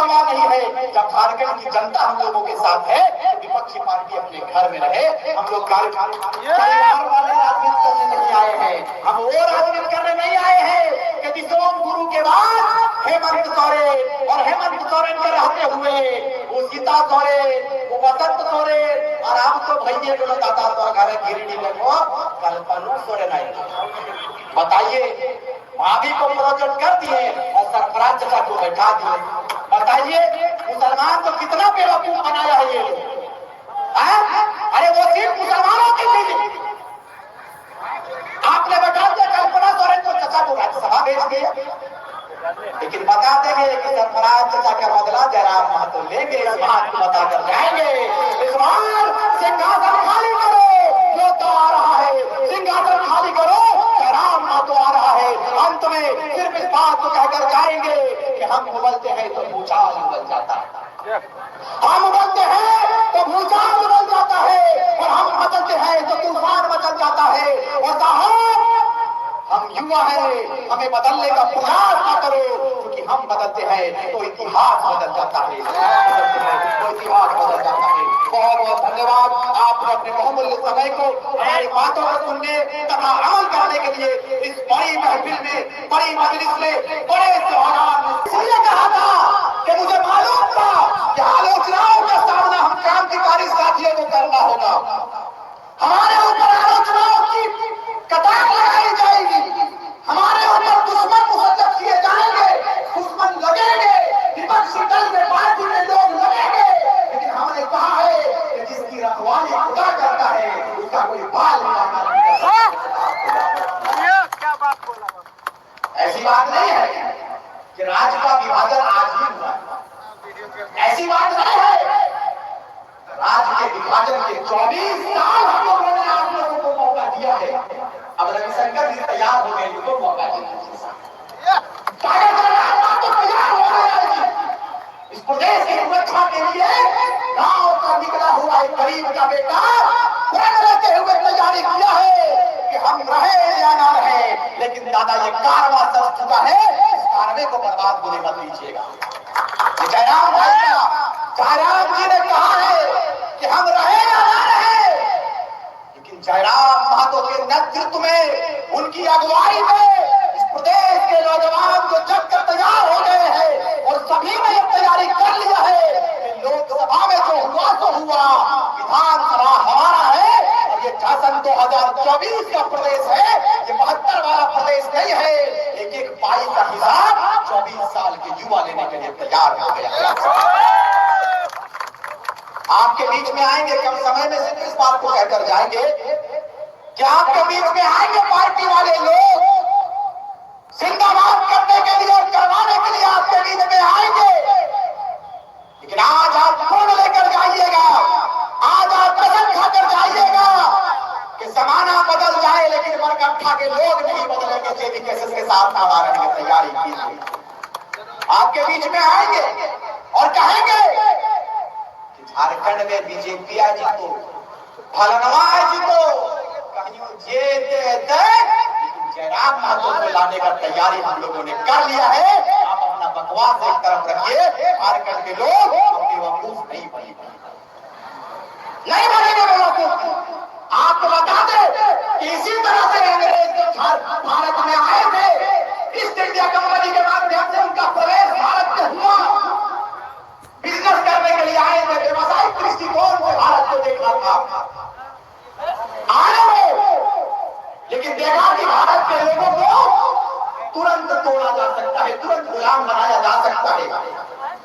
परवाह नहीं है। जब झारखंड की जनता हम लोगों के साथ है तो विपक्षी पार्टी अपने घर में रहे। हम लोग परिवार वाले राजनीति करने नहीं आए हैं, हम वो राजनीति करने नहीं आए हैं कि विश्वम गुरु के बाद हेमंत सोरेन और हेमंत सोरेन के रहते हुए वो सीता सोरेन, वो वसंत सोरेन और आप तो भैया जो दाता तो घर गिरनी देखो कल्पना सोरेन आएंगे। बताइए, भाभी को प्रोजेक्ट कर दिए और सरफराज चचा को बैठा दिए। बताइए मुसलमान को कितना बेवकूफ बनाया है ये लोग। अरे वो सिर्फ मुसलमानों की थी, आपने बैठा दिया कल्पना सोरेन को, चचा को राज्यसभा भेज दिया। लेकिन बता देंगे कि सरफराज चचा का बदला जयराम महतो लेंगे, इस बात को बताकर जाएंगे। इस बार सिंहासन खाली करो, जो तो आ रहा है सिंहासन खाली करो, जयराम महतो आ रहा है। अंत में सिर्फ इस बात को कहकर जाएंगे कि हम उबलते हैं तो भूचाल उबल जाता है, हम उबलते हैं तो भूचाल उबल जाता है, और हम मचलते हैं तो तूफान मचल जाता है। और साहब हम युवा हैं, हमें बदलने का प्रयास ना करो, क्योंकि हम बदलते हैं तो इतिहास बदल जाता है, तो इतिहास बदल जाता है। बहुत बहुत धन्यवाद आपने अपने बहुमूल्य समय को हमारी बातों को सुनने तथा अमल करने के लिए इस बड़ी महफिल में, बड़ी मजलिस में, बड़े त्योहार में। इसलिए कहा था कि मुझे मालूम था कि आलोचनाओं का सामना हम क्रांतिकारी साथियों को करना होगा। हमारे ऊपर आलोचनाओं की कतार लगाई जाएगी, हमारे ऊपर दुश्मन मुसल्लत किए जाएंगे, दुश्मन लगेंगे, विपक्षी दल में पार्टी में लोग लगेंगे। लेकिन हमने कहा है कि जिसकी रखवाली खुदा करता है उसका कोई बाल नहीं करता। क्या बात बोला? ऐसी बात नहीं है कि राज्य का विभाजन आज ही हुआ, ऐसी बात नहीं है। राज्य के विभाजन के 24 साल हम लोगों ने आप लोगों को मौका दिया है। अब रविशंकर जी तैयार हो गए, उनको मौका दीजिए। तो तैयार हो गए इस प्रदेश की सुरक्षा के लिए। गांव का निकला हुआ एक गरीब का बेटा प्रण लेते हुए तैयारी किया है कि हम रहे या ना रहे, लेकिन दादा ये कारवा चल चुका है, इस कारवे को बर्बाद होने मत दीजिएगा। जयराम भाई का जयराम जी ने कहा है कि हम रहे या ना रहे, लेकिन जयराम महतो के नेतृत्व में, उनकी अगुवाई में इस प्रदेश के नौजवान जो जगकर तैयार हो गए हैं और सभी ने यह तैयारी कर लिया है कि लोकसभा में जो हुआ तो हुआ, विधानसभा हमारा है। और ये शासन 2024 का प्रदेश है, ये 72 वाला प्रदेश नहीं है। एक एक पाई का हिसाब 24 साल के युवा लेने के लिए तैयार हो गया। आपके बीच में आएंगे, कम समय में सिर्फ इस बात को कहकर जाएंगे कि आपके बीच में आएंगे पार्टी वाले लोग, जिंदाबाद करने के लिए और करवाने के लिए आपके बीच में आएंगे। लेकिन आज आप फोन लेकर जाइएगा, आज आप कसम खाकर जाइएगा कि जमाना बदल जाए लेकिन बरगट्ठा के लोग नहीं बदलेंगे। जेबी केसेस के साथ हमारे लिए तैयारी कीजिए। आपके बीच में आएंगे और कहेंगे झारखंड में बीजेपी जी को फलनवा जी को कहीं जेते, लेकिन जयराम महतो को लाने का तैयारी हम लोगों ने कर लिया है। आप अपना बकवास एक तरफ रखिए, झारखंड के लोग बेवकूफ नहीं बनेंगे, नहीं बनेंगे बेवकूफ। आपको बता दें कि इसी तरह से अंग्रेज जब भारत में आए थे, ईस्ट इंडिया कंपनी के माध्यम से उनका प्रवेश भारत में हुआ, बिजनेस करने के लिए आए थे, व्यवसायिक दृष्टिकोण से भारत को देखा था, आए हो। लेकिन देखा कि भारत के लोगों को तुरंत तोड़ा जा सकता है, तुरंत गुलाम बनाया जा सकता है,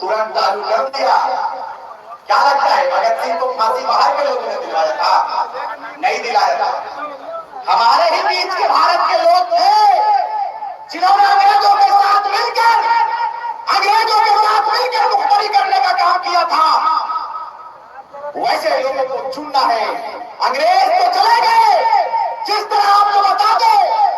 तुरंत चालू कर दिया। क्या लगता है भगत सिंह को फांसी बाहर के लोगों ने दिलाया था? नहीं दिलाया था। हमारे ही बीच के भारत के लोग थे जिन्होंने अंग्रेजों के साथ मिलकर मुखबरी करने का काम किया था। वैसे लोगों को चुनना है। अंग्रेज तो चले गए, जिस तरह आपको बता दो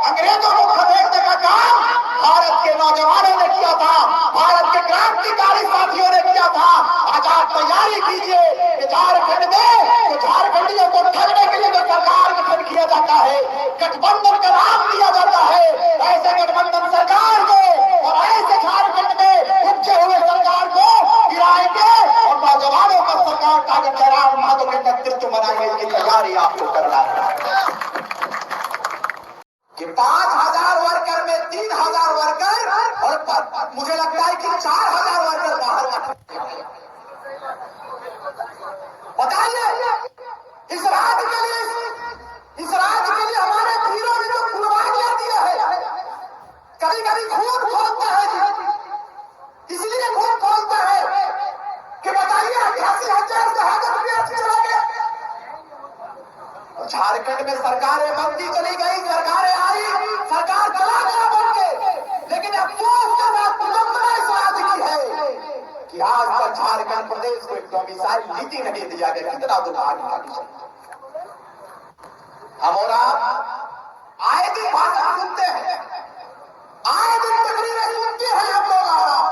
अंग्रेजों को खदेड़ने का काम भारत के नौजवानों ने किया था, भारत के क्रांतिकारी साथियों ने किया था। आज आप तैयारी कीजिए कि झारखंड में तो झारखंडियों को ठगने के लिए जो सरकार गठन किया जाता है, गठबंधन का नाम दिया जाता है, ऐसे गठबंधन सरकार को और ऐसे झारखंड में उपजे हुए सरकार को जिम्मेदारी आपको करना है कि 5,000 वर्कर में 3,000 वर्कर और मुझे लगता है कि 4,000 वर्कर बाहर। बताइए इस राज्य के लिए हमारे वीरों ने जो कुर्बानियां दी है, कभी कभी खून खोलता है, इसलिए खून खोलता है कि बताइए 88,000 शहादत भी अच्छी चला गया। झारखंड में सरकारें बनती चली गई, सरकारें आई, सरकार चला गया बन के, लेकिन अफसोस के साथ विडंबना इस राज्य की है कि आज तक झारखंड प्रदेश को एक डोमिसाइल नीति नहीं दिया गया। कितना दुर्भाग्य का विषय। हम और आप आए दिन भाषण सुनते हैं, आए दिन तकरीरें सुनते हैं हम लोग और आप,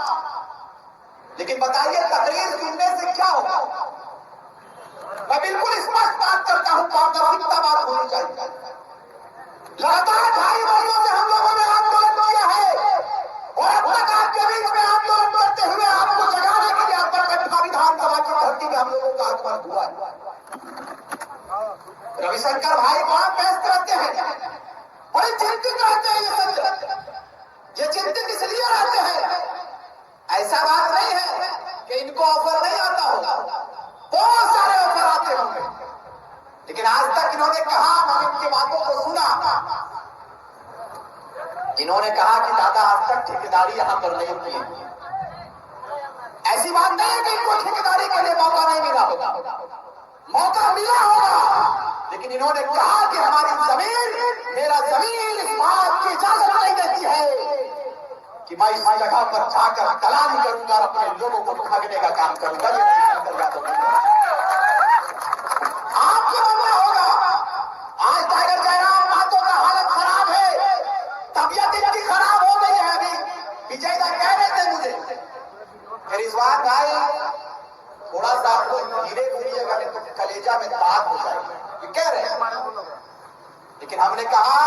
लेकिन बताइए तकरीर सुनने से क्या होगा? मैं बिल्कुल स्पष्ट बात करता हूं, पारदर्शिता बात होनी चाहिए। लगातार 2.5 वर्षों से हम लोगों ने आंदोलन किया है और अब तक आपके बीच में आंदोलन करते हुए आपको जगाने के लिए अब तक गठा विधानसभा की धरती में हम लोगों का आगमन हुआ है। रविशंकर भाई बड़ा व्यस्त रहते हैं, बड़े चिंतित रहते हैं। ये चिंतित इसलिए रहते हैं, ऐसा बात नहीं है कि इनको ऑफर नहीं आता होगा, बहुत सारे ऑफर आते होंगे, लेकिन आज तक इन्होंने कहा, मैंने इनकी बातों को सुना, इन्होंने कहा कि दादा आज तक ठेकेदारी यहां पर नहीं की। ऐसी बात नहीं है कि इनको ठेकेदारी के लिए मौका नहीं मिला होगा, मौका मिला होगा, लेकिन इन्होंने कहा कि हमारी जमीन, मेरा जमीन इस बात की इजाजत नहीं देती है कि मैं इस जगह पर जाकर दलाली करूंगा और अपने लोगों को ठगने का काम करूंगा। ये नहीं याद होगा, आपको बनना होगा। आज टाइगर जयराम महतो का हालत खराब है, तबियत इतनी खराब हो गई है। अभी विजयदा कह रहे थे मुझे, रिजवान भाई थोड़ा सा आपको धीरे बोलिएगा नहीं तो कलेजा में दाग हो जाएगी, ये कह रहे हैं। लेकिन हमने कहा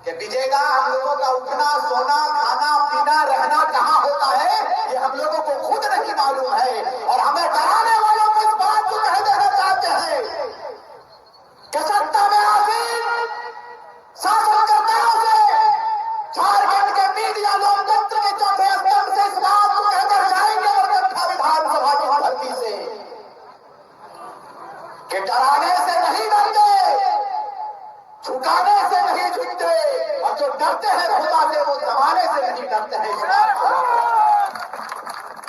कि विजयदा हम लोगों का उठना, सोना, खाना, पीना, रहना कहाँ होता है ये हम लोगों को खुद नहीं मालूम है, और हमें डराने वालों को इस बात को कह देना चाहते हैं कि सत्ता में आसीन शासनकर्ताओं से, झारखंड के मीडिया लोकतंत्र के चौथे स्तंभ से इस बात को कहकर जाएंगे और गठा विधानसभा की धरती से कि डराने से नहीं डरते, झुकाने से नहीं झुकते, और जो डरते हैं खुदा से वो जमाने से नहीं डरते हैं।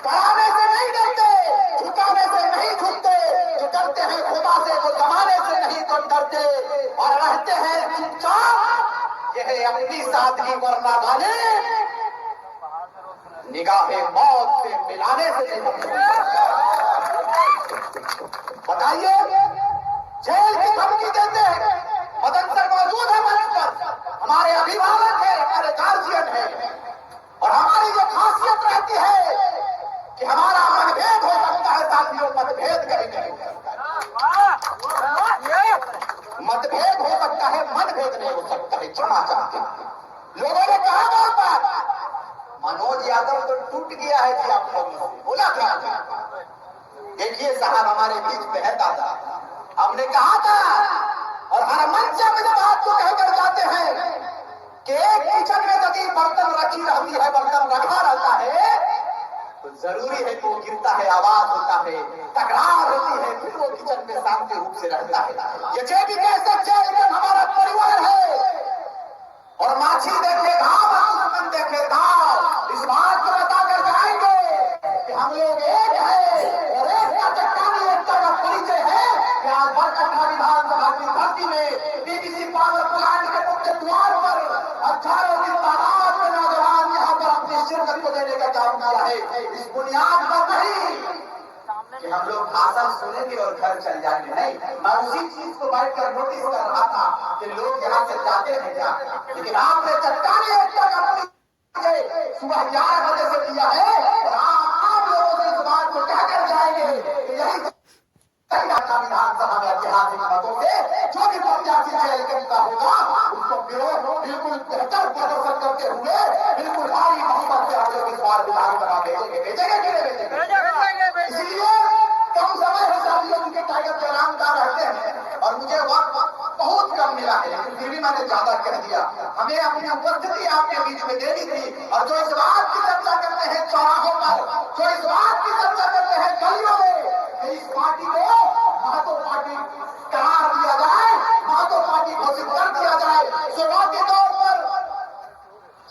डराने से नहीं डरते, झुकाने से नहीं झुकते, जो डरते हैं खुदा से वो जमाने से नहीं तो डरते, और रहते हैं चुपचाप। यह अपनी सादगी वरना वाले निगाहे मौत से मिलाने से नहीं डरते। बताइए जेल की धमकी देते हैं, मदन सर मौजूद है मंच पर, हमारे अभिभावक है, हमारे गार्जियन है, और हमारी जो खासियत रहती है कि हमारा मतभेद हो सकता है साथियों, मतभेद कभी नहीं हो सकता, मतभेद हो सकता है, मतभेद नहीं हो सकता है। क्षमा चाहते लोगों ने कहा बहुत बार, मनोज यादव तो टूट गया है कि आप लोगों से बोला था। देखिए साहब हमारे बीच में है दादा, हमने कहा था और हर मंच में जब आपको कहकर जाते हैं कि एक किचन में यदि बर्तन रखी रहती है, बर्तन रखा रहता है, तो जरूरी है कि वो गिरता है, आवाज होता है, तकरार होती है, फिर वो किचन में शांति रूप से रहता है। ये जे भी कह सकते हैं लेकिन हमारा परिवार है, और माछी देखे घाव, दुश्मन देखे दाव, इस बात को बताकर जाएंगे कि हम लोग एक है, और एक का चट्टानी एकता का परिचय है कि आज बरकट्ठा विधानसभा की धरती में बीबीसी पावर प्लांट के मुख्य द्वार पर हजारों की तादाद में नौजवान यहाँ पर अपनी शिरकत को देने का काम किया है। इस बुनियाद पर नहीं कि हम लोग भाषण सुनेंगे और घर चल जाएंगे, नहीं। मैं उसी चीज को बैठकर नोटिस कर रहा था कि लोग यहाँ से जाते हैं क्या, लेकिन आपने चट्टानी एकता का परिचय सुबह 11 बजे से दिया है, और आप लोगों से इस बात को कहकर जाएंगे कि यही विधानसभा में ऐतिहासिक मतों से जो भी प्रत्याशी जेल का होगा उसको बिल्कुल बेहतर प्रदर्शन करते हुए बिल्कुल भारी बहुमत से हम लोग इस बार विधानसभा भेजेंगे कि नहीं भेजेंगे। इसलिए कम समय है साथियों, उनके टाइगर जयराम का रहते हैं, और मिला है, लेकिन फिर भी मैंने ज्यादा कह दिया। हमें अपनी उपस्थिति आपके बीच में देनी थी। और जो इस बात की चर्चा करते हैं चौराहों पर, जो इस बात की चर्चा करते हैं गलियों में, इस पार्टी को महतो पार्टी करार दिया जाए, महतो पार्टी घोषित कर दिया जाए। शुरुआती तौर पर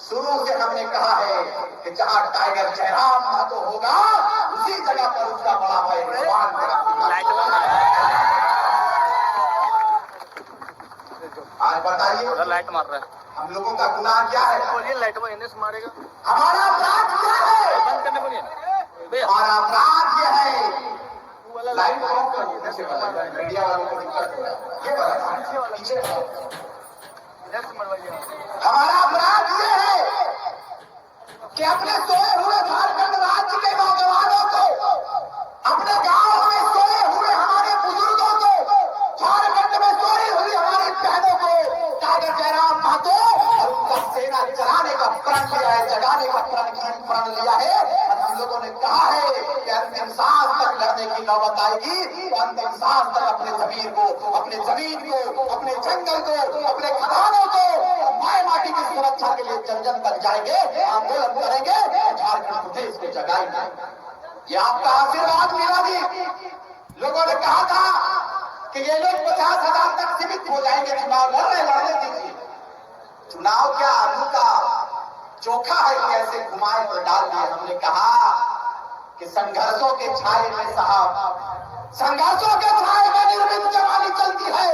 शुरू से हमने कहा है कि जहां टाइगर जयराम महतो होगा, उसी जगह पर उसका बड़ा भाई भगवान आज बताइए लाइट मार रहा है। हम लोगों का गुनाह क्या है? बोलिए लाइट में एनएस मारेगा। हमारा अपराध क्या है? बंद करने बोलिए। हमारा अपराध यह है, लाइट ऑफ कर देने से पहले मीडिया वालों को दिक्कत हो रहा है। ये बड़ा पीछे हमारा अपराध यह है कि अपने सोए हुए झारखंड राज्य के नौजवानों को, अपने गांव में सोए हुए हमारे बुजुर्गों को, झारखंड में सोई हुई हमारी बहनों को टाइगर जयराम महतो और उनका सेना चलाने का प्रण लिया है, जगाने का प्रण लिया है। और हम लोगों ने कहा है कि अंतिम सांस तक लड़ने की नौबत आएगी तो अंतिम सांस तक अपने जमीन को, अपने जमीन को, अपने जंगल को, अपने खदानों को, माए माटी की सुरक्षा के लिए जन जन तक जाएंगे, आंदोलन करेंगे, झारखंड प्रदेश को जगाएंगे। ये आपका आशीर्वाद मिला जी। लोगों ने कहा था कि ये लोग 50,000 तक सीमित हो जाएंगे, चुनाव लड़ने दीजिए। चुनाव क्या आलू का चोखा है कि ऐसे घुमाए और डाल दिए। हमने कहा कि संघर्षों के छाए में साहब, संघर्षों के छाए में निर्मित जवानी चलती है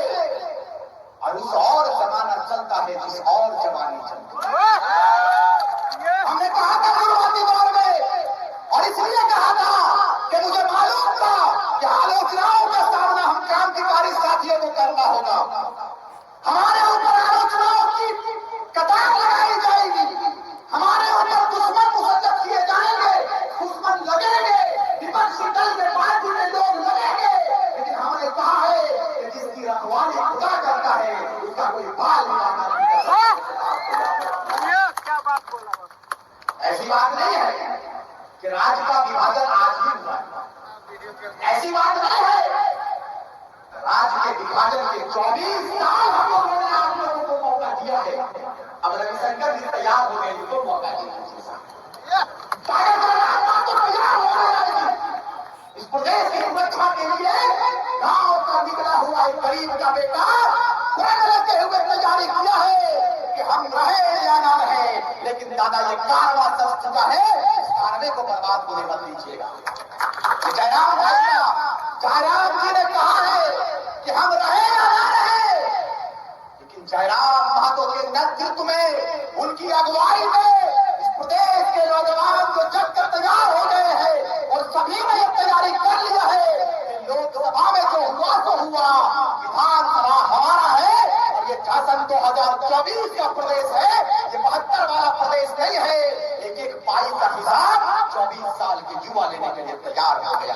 और उस और जमाना चलता है जिस और जवानी चलती है। हमने कहा था शुरुआती दौर में, और इसलिए कहा था कि मुझे मालूम था कि आलोचनाओं का सामना हम क्रांतिकारी साथियों को करना होगा। हमारे ऊपर आलोचनाओं की कतार लगाई जाएगी, हमारे ऊपर दुश्मन मुसल्लत किए जाएंगे, दुश्मन लगेंगे, विपक्षी दल के पार्टी में लोग लगेंगे, लेकिन हमने कहा है कि जिसकी रखवाली खुदा करता है उसका कोई बाल निकालना नहीं कर सकता। क्या बात बोला? ऐसी बात नहीं है कि राज्य का विभाजन आज ही हुआ, ऐसी बात नहीं है। राज्य के विभाजन के 24 साल हम लोगों ने आप लोगों को मौका दिया है। अब रविशंकर जी तैयार हो गए, उनको मौका दीजिए। तो तैयार हो गए इस प्रदेश की सुरक्षा के लिए। गांव का निकला हुआ एक गरीब का बेटा लेते हुए तैयारी किया है कि हम रहे या ना रहे, लेकिन दादा ये कारवा चल चुका है, इस कारवे को बर्बाद होने मत दीजिएगा। जयराम जी ने कहा है कि हम रहे या ना रहे, लेकिन जयराम महतो के नेतृत्व में, उनकी अगुवाई में इस प्रदेश के नौजवान जो जग कर तैयार हो गए हैं और सभी ने ये तैयारी कर लिया है कि लोकसभा में जो हुआ तो हुआ, विधानसभा हमारा है। और ये शासन 2024 का प्रदेश है, ये 72 वाला प्रदेश नहीं है। एक एक पाई का हिसाब 24 साल के युवा लेने के लिए तैयार हो गया।